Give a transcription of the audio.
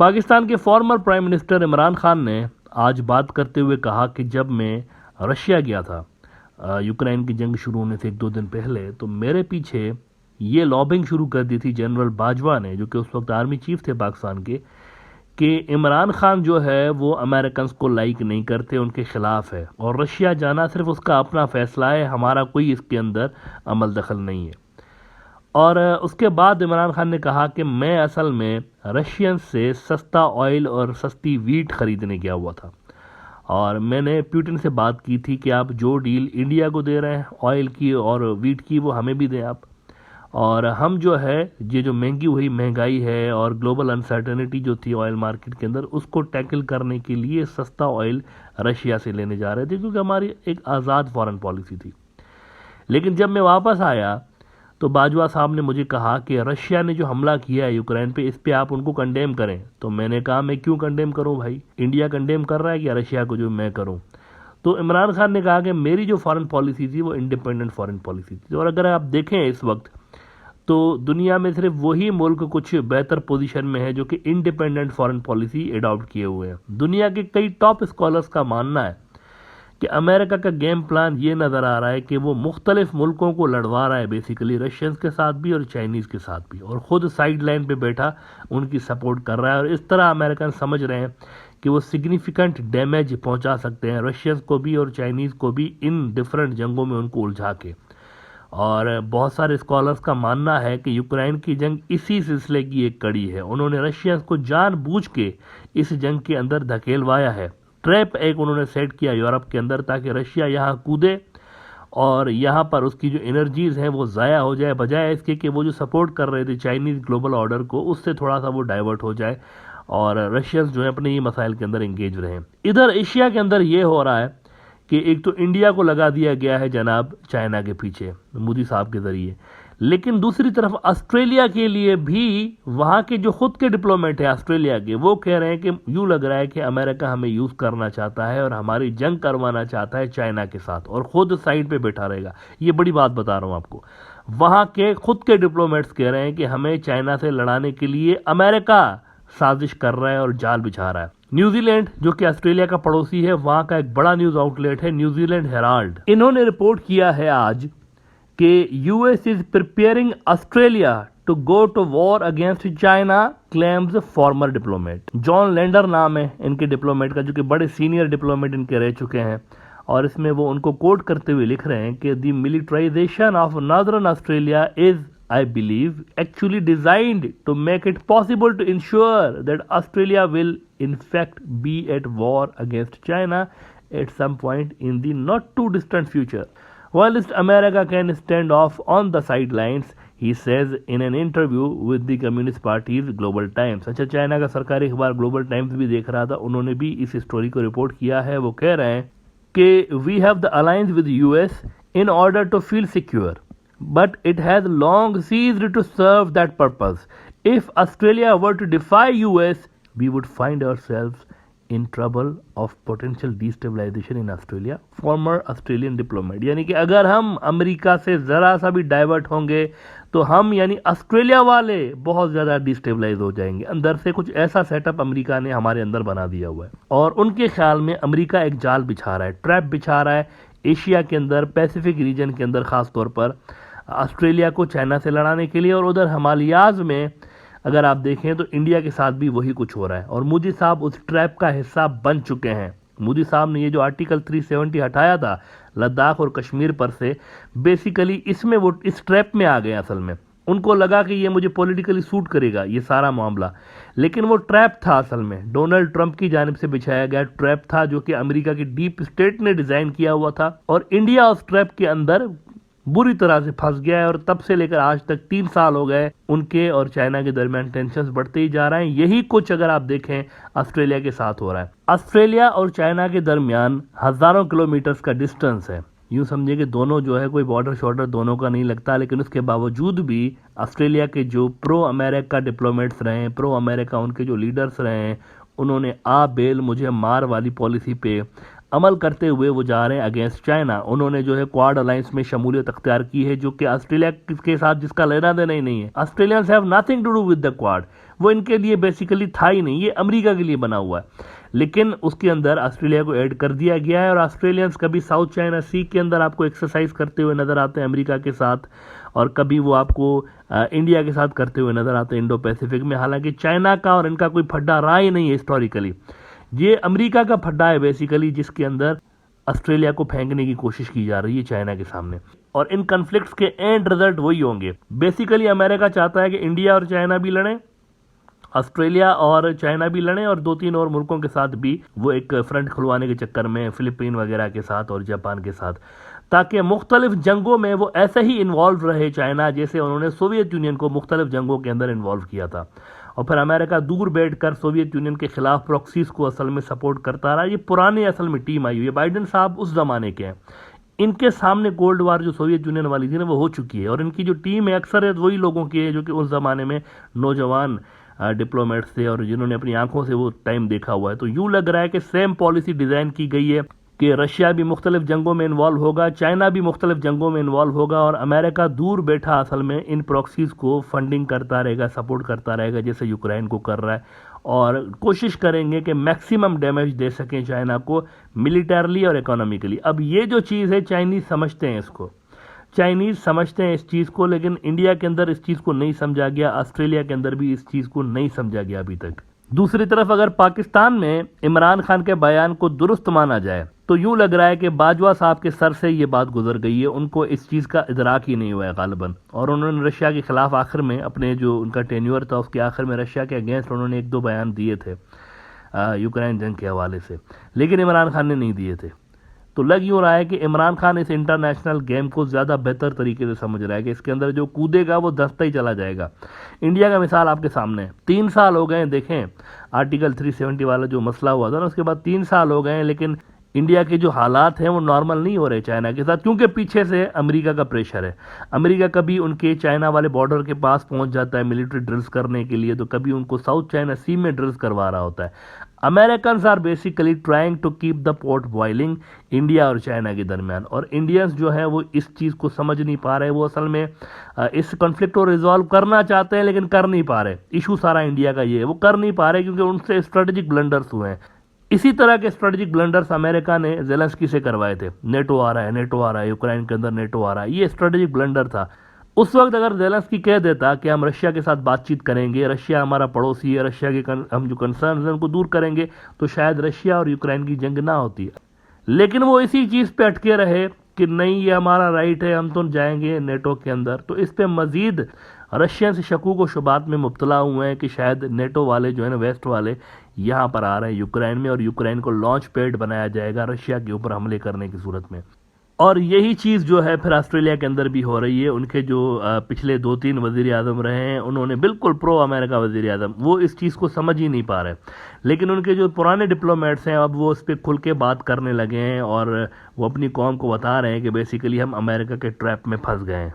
पाकिस्तान के former prime minister Imran Khan ने आज बात करते हुए कहा कि जब मैं रशिया गया था यूक्रेन की जंग शुरू होने से एक दो दिन पहले, तो मेरे पीछे ये लॉबिंग शुरू कर दी थी जनरल बाजवा ने, जो कि उस वक्त आर्मी चीफ थे पाकिस्तान के, कि इमरान खान जो है वो अमेरिकन को लाइक नहीं करते, उनके खिलाफ है और रशिया जाना सिर्फ उसका अपना फैसला है, हमारा कोई इसके अंदर अमल दखल नहीं है। और उसके बाद इमरान खान ने कहा कि मैं असल में रशियन से सस्ता ऑयल और सस्ती वीट खरीदने गया हुआ था और मैंने पुतिन से बात की थी कि आप जो डील इंडिया को दे रहे हैं ऑयल की और वीट की, वो हमें भी दें आप, और हम जो है ये जो महंगी हुई महंगाई है और ग्लोबल अनसर्टेनिटी जो थी ऑयल मार्केट के अंदर, उसको टैकल करने के लिए सस्ता ऑयल रशिया से लेने जा रहे थे, क्योंकि हमारी एक आज़ाद फॉरेन पॉलिसी थी। लेकिन जब मैं वापस आया तो बाजवा साहब ने मुझे कहा कि रशिया ने जो हमला किया है यूक्रेन पे, इस पे आप उनको कंडेम करें। तो मैंने कहा मैं क्यों कंडेम करूं भाई, इंडिया कंडेम कर रहा है क्या रशिया को जो मैं करूं? तो इमरान खान ने कहा कि मेरी जो फॉरेन पॉलिसी थी वो इंडिपेंडेंट फॉरेन पॉलिसी थी, और अगर आप देखें इस वक्त तो दुनिया में सिर्फ वही मुल्क कुछ बेहतर पोजीशन में है जो कि इंडिपेंडेंट फॉरेन पॉलिसी एडॉप्ट किए हुए हैं। दुनिया के कई टॉप स्कॉलर्स का मानना है कि अमेरिका का गेम प्लान ये नज़र आ रहा है कि वो मुख्तलिफ मुल्कों को लड़वा रहा है, बेसिकली रशियंस के साथ भी और चाइनीज़ के साथ भी, और ख़ुद साइड लाइन पर बैठा उनकी सपोर्ट कर रहा है। और इस तरह अमेरिकन समझ रहे हैं कि वो सिग्निफिकेंट डैमेज पहुंचा सकते हैं रशियंस को भी और चाइनीज़ को भी इन डिफरेंट जंगों में उनको उलझा के। और बहुत सारे स्कॉलर्स का मानना है कि यूक्रेन की जंग इसी सिलसिले की एक कड़ी है। उन्होंने रशियंस को जानबूझ के इस जंग के अंदर धकेलवाया है, ट्रैप एक उन्होंने सेट किया यूरोप के अंदर, ताकि रशिया यहाँ कूदे और यहाँ पर उसकी जो एनर्जीज हैं वो ज़ाया हो जाए, बजाय इसके कि वो जो सपोर्ट कर रहे थे चाइनीज़ ग्लोबल ऑर्डर को, उससे थोड़ा सा वो डाइवर्ट हो जाए और रशियंस जो है अपने ये मसाइल के अंदर इंगेज रहें। इधर एशिया के अंदर ये हो रहा है कि एक तो इंडिया को लगा दिया गया है जनाब चाइना के पीछे मोदी साहब के ज़रिए, लेकिन दूसरी तरफ ऑस्ट्रेलिया के लिए भी वहाँ के जो खुद के डिप्लोमेट हैं ऑस्ट्रेलिया के, वो कह रहे हैं कि यूँ लग रहा है कि अमेरिका हमें यूज़ करना चाहता है और हमारी जंग करवाना चाहता है चाइना के साथ, और ख़ुद साइड पे बैठा रहेगा। ये बड़ी बात बता रहा हूँ आपको, वहाँ के खुद के डिप्लोमेट्स कह रहे हैं कि हमें चाइना से लड़ाने के लिए अमेरिका साजिश कर रहा है और जाल बिछा रहा है। न्यूजीलैंड जो कि ऑस्ट्रेलिया का पड़ोसी है, वहाँ का एक बड़ा न्यूज़ आउटलेट है न्यूजीलैंड हेराल्ड, इन्होंने रिपोर्ट किया है आज कि US is preparing Australia to go to war against China, claims former diplomat. John Lander नाम है इनके डिप्लोमेट का, जो कि बड़े सीनियर डिप्लोमेट इनके रह चुके हैं, और इसमें वो उनको कोट करते हुए लिख रहे हैं कि the militarisation of northern Australia is I believe actually designed to make it possible to ensure that Australia will in fact be at war against China at some point in the not too distant future. Whilst America can stand off on the sidelines, he says in an interview with the Communist Party's Global Times. अच्छा, China का सरकारी अखबार global times भी देख रहा था, उन्होंने भी इस स्टोरी को रिपोर्ट किया है। वो कह रहे हैं कि we have the alliance with US in order to feel secure, but it has long ceased to serve that purpose. If Australia were to defy US, we would find ourselves in trouble of potential destabilization in Australia. Former Australian diplomat, यानी कि अगर हम America से ज़रा सा भी divert होंगे तो हम यानी ऑस्ट्रेलिया वाले बहुत ज़्यादा डिस्टेबलाइज हो जाएंगे। अंदर से कुछ ऐसा सेटअप अमेरिका ने हमारे अंदर बना दिया हुआ है, और उनके ख्याल में अमेरिका एक जाल बिछा रहा है, ट्रैप बिछा रहा है एशिया के अंदर, पैसिफिक रीजन के अंदर, ख़ास तौर पर ऑस्ट्रेलिया को चाइना से लड़ाने के लिए। और उधर हिमालयाज़ में अगर आप देखें तो इंडिया के साथ भी वही कुछ हो रहा है, और मोदी साहब उस ट्रैप का हिस्सा बन चुके हैं। मोदी साहब ने ये जो आर्टिकल 370 हटाया था लद्दाख और कश्मीर पर से, बेसिकली इसमें वो इस ट्रैप में आ गए। असल में उनको लगा कि ये मुझे पॉलिटिकली सूट करेगा ये सारा मामला, लेकिन वो ट्रैप था, असल में डोनाल्ड ट्रंप की जानिब से बिछाया गया ट्रैप था, जो कि अमेरिका की डीप स्टेट ने डिज़ाइन किया हुआ था, और इंडिया उस ट्रैप के अंदर बुरी तरह से फंस गया है। और तब से लेकर आज तक 3 साल हो गए, उनके और चाइना के दरमियान टेंशन्स बढ़ते ही जा रहे हैं। यही कुछ अगर आप देखें ऑस्ट्रेलिया के साथ हो रहा है। ऑस्ट्रेलिया और चाइना के दरमियान हज़ारों किलोमीटर्स का डिस्टेंस है, यूँ समझिए कि दोनों जो है कोई बॉर्डर शॉर्डर दोनों का नहीं लगता, लेकिन उसके बावजूद भी ऑस्ट्रेलिया के जो प्रो अमेरिका डिप्लोमेट्स रहे हैं, प्रो अमेरिका उनके जो लीडर्स रहे हैं, उन्होंने आ बेल मुझे मार वाली पॉलिसी पे अमल करते हुए वो जा रहे हैं अगेंस्ट चाइना। उन्होंने जो है क्वाड अलायंस में शमूलियत अख्तियार की है, जो कि ऑस्ट्रेलिया के साथ जिसका लेना देना ही नहीं है। Australians have nothing to do with the Quad, वो इनके लिए बेसिकली था ही नहीं, ये अमेरिका के लिए बना हुआ है। लेकिन उसके अंदर ऑस्ट्रेलिया को ऐड कर दिया गया है और ऑस्ट्रेलियंस कभी साउथ चाइना सी के अंदर आपको एक्सरसाइज करते हुए नजर आते हैं अमेरिका के साथ, और कभी वो आपको इंडिया के साथ करते हुए नजर आते हैं इंडो पैसिफिक में। हालांकि चाइना का और इनका कोई फड्डा रहा ही नहीं है हिस्टोरिकली, ये अमेरिका का फड्डा है बेसिकली, जिसके अंदर ऑस्ट्रेलिया को फेंकने की कोशिश की जा रही है चाइना के सामने। और इन कन्फ्लिक्ट्स के एंड रिजल्ट वही होंगे। बेसिकली अमेरिका चाहता है कि इंडिया और चाइना भी लड़ें, ऑस्ट्रेलिया और चाइना भी लड़ें, और 2-3 और मुल्कों के साथ भी वो एक फ्रंट खुलवाने के चक्कर में, फिलीपीन वगैरह के साथ और जापान के साथ, ताकि मुख्तलिफ जंगों में वो ऐसे ही इन्वॉल्व रहे चाइना, जैसे उन्होंने सोवियत यूनियन को मुख्तलिफ जंगों के अंदर इन्वॉल्व किया था। और फिर अमेरिका दूर बैठकर सोवियत यूनियन के खिलाफ प्रॉक्सीज को असल में सपोर्ट करता रहा। ये पुरानी असल में टीम आई हुई है, बाइडेन साहब उस जमाने के हैं, इनके सामने कोल्ड वार जो सोवियत यूनियन वाली थी ना वो हो चुकी है, और इनकी जो टीम है अक्सर वही लोगों की है जो कि उस जमाने में नौजवान डिप्लोमेट्स थे और जिन्होंने अपनी आंखों से वो टाइम देखा हुआ है। तो यूं लग रहा है कि सेम पॉलिसी डिजाइन की गई है कि रशिया भी मुख्तलिफ जंगों में इन्वॉल्व होगा, चाइना भी मुख्तलिफ जंगों में इन्वॉल्व होगा, और अमेरिका दूर बैठा असल में इन प्रॉक्सीज को फंडिंग करता रहेगा, सपोर्ट करता रहेगा, जैसे यूक्रेन को कर रहा है, और कोशिश करेंगे कि मैक्सिमम डैमेज दे सकें चाइना को मिलिटरली और इकोनॉमिकली। अब ये जो चीज़ है चाइनीज समझते हैं इसको, चाइनीज समझते हैं इस चीज़ को, लेकिन इंडिया के अंदर इस चीज़ को नहीं समझा गया, ऑस्ट्रेलिया के अंदर भी इस चीज़ को नहीं समझा गया अभी तक। दूसरी तरफ अगर पाकिस्तान में इमरान खान के बयान को दुरुस्त माना जाए तो यूं लग रहा है कि बाजवा साहब के सर से ये बात गुजर गई है, उनको इस चीज़ का इदराक ही नहीं हुआ है गालिबन, और उन्होंने रशिया के खिलाफ आखिर में अपने जो उनका टेन्योर था उसके आखिर में रशिया के अगेंस्ट उन्होंने 1-2 बयान दिए थे यूक्रेन जंग के हवाले से, लेकिन इमरान खान ने नहीं दिए थे। तो लग यूँ रहा है कि इमरान खान इस इंटरनेशनल गेम को ज़्यादा बेहतर तरीके से समझ रहा है कि इसके अंदर जो कूदेगा वो दसता ही चला जाएगा। इंडिया का मिसाल आपके सामने है, 3 साल हो गए, देखें आर्टिकल 370 वाला जो मसला हुआ था ना, उसके बाद 3 साल हो गए, लेकिन इंडिया के जो हालात हैं वो नॉर्मल नहीं हो रहे चाइना के साथ, क्योंकि पीछे से अमेरिका का प्रेशर है। अमेरिका कभी उनके चाइना वाले बॉर्डर के पास पहुंच जाता है मिलिट्री ड्रिल्स करने के लिए, तो कभी उनको साउथ चाइना सी में ड्रिल्स करवा रहा होता है। Americans are basically trying to keep the pot boiling India और चाइना के दरमियान, और इंडियंस जो है वो इस चीज़ को समझ नहीं पा रहे। वो असल में इस कॉन्फ्लिक्ट को रिजॉल्व करना चाहते हैं लेकिन कर नहीं पा रहे। इशू सारा इंडिया का ये है, वो कर नहीं पा रहे क्योंकि उनसे स्ट्रेटेजिक ब्लंडर्स हुए हैं। इसी तरह के स्ट्रेटेजिक ब्लंडर्स अमेरिका ने ज़ेलेंस्की से करवाए थे, नेटो आ रहा है, नेटो आ रहा है, यूक्रेन के अंदर नेटो आ रहा है, ये स्ट्रेटेजिक ब्लंडर था। उस वक्त अगर ज़ेलेंस्की कह देता कि हम रशिया के साथ बातचीत करेंगे, रशिया हमारा पड़ोसी है, रशिया के हम जो कंसर्न हैं उनको दूर करेंगे, तो शायद रशिया और यूक्रेन की जंग ना होती। लेकिन वो इसी चीज़ पे अटके रहे कि नहीं ये हमारा राइट है, हम तो जाएंगे नेटो के अंदर। तो इस पे मज़ीद रशिया से शकूक व शुबात में मुब्तला हुए हैं कि शायद नेटो वाले जो है ना, वेस्ट वाले यहाँ पर आ रहे हैं यूक्रेन में, और यूक्रेन को लॉन्च पैड बनाया जाएगा रशिया के ऊपर हमले करने की सूरत में। और यही चीज़ जो है फिर ऑस्ट्रेलिया के अंदर भी हो रही है। उनके जो पिछले 2-3 वज़ीर आज़म रहे हैं, उन्होंने बिल्कुल प्रो अमेरिका वज़ीर आज़म, वो इस चीज़ को समझ ही नहीं पा रहे। लेकिन उनके जो पुराने डिप्लोमेट्स हैं अब वो उस पर खुल के बात करने लगे हैं, और वो अपनी कौम को बता रहे हैं कि बेसिकली हम अमेरिका के ट्रैप में फंस गए हैं।